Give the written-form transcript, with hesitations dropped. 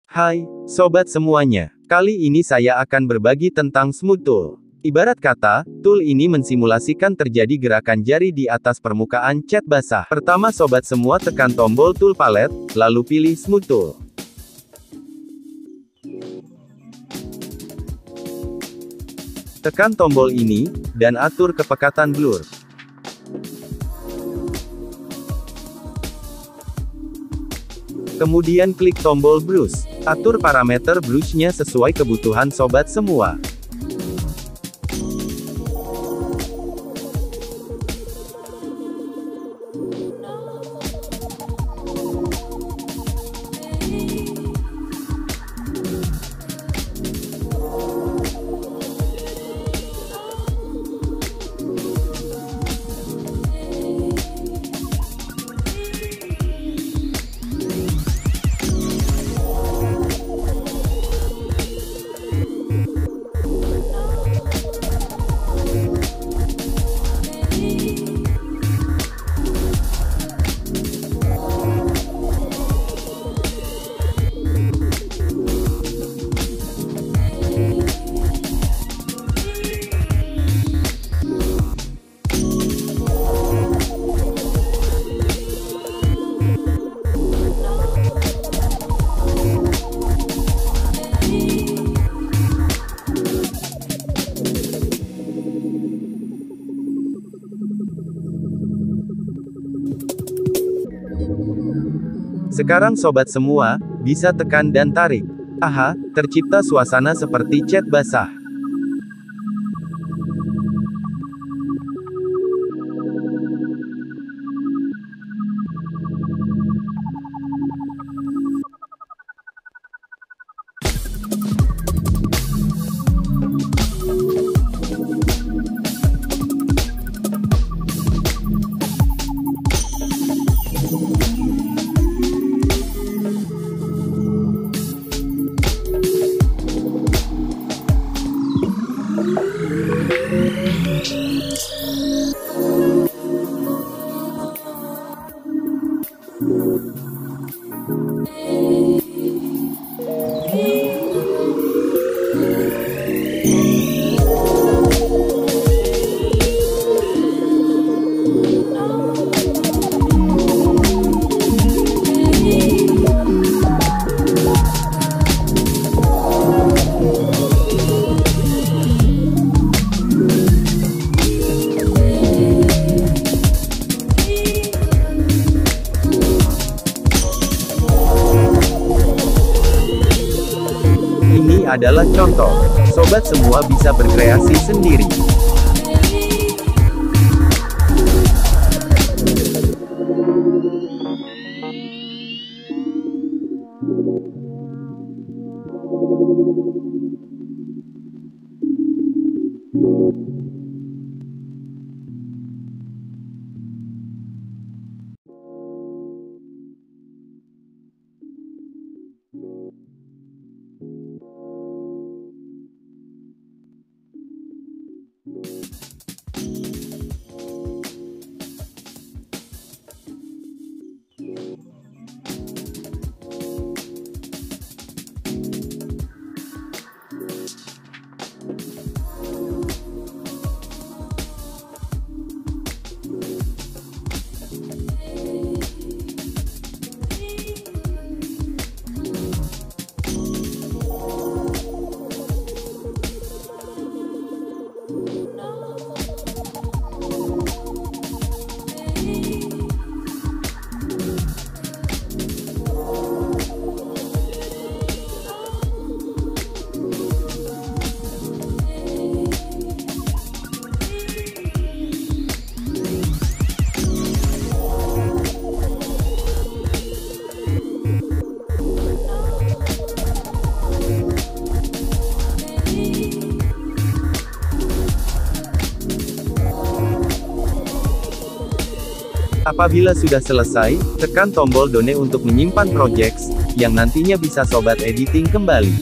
Hai, sobat semuanya. Kali ini saya akan berbagi tentang Smooth Tool. Ibarat kata, tool ini mensimulasikan terjadi gerakan jari di atas permukaan cat basah. Pertama sobat semua tekan tombol tool palette, lalu pilih Smooth Tool. Tekan tombol ini, dan atur kepekatan blur. Kemudian klik tombol brush. Atur parameter brushnya sesuai kebutuhan sobat semua. Sekarang sobat semua, bisa tekan dan tarik. Aha, tercipta suasana seperti cat basah. Adalah contoh. Sobat semua bisa berkreasi sendiri. Apabila sudah selesai, tekan tombol Done untuk menyimpan projects, yang nantinya bisa sobat editing kembali.